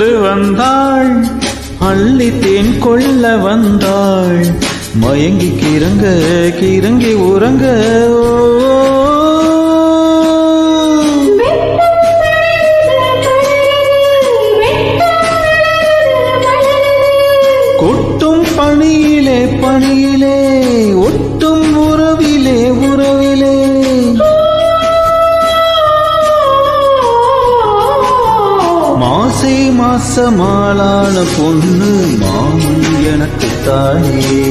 கொண்டு வந்தாள், அள்ளி தேன் கொள்ள வந்தாள். மயங்கி கிறங்க கிறங்கி உறங்க கொட்டும் பணியிலே பணியிலே ஒட்டும் உறவிலே உறவிலே மாசை மாசமாளான பொண்ணு மாமன் எனக்கு தாயே.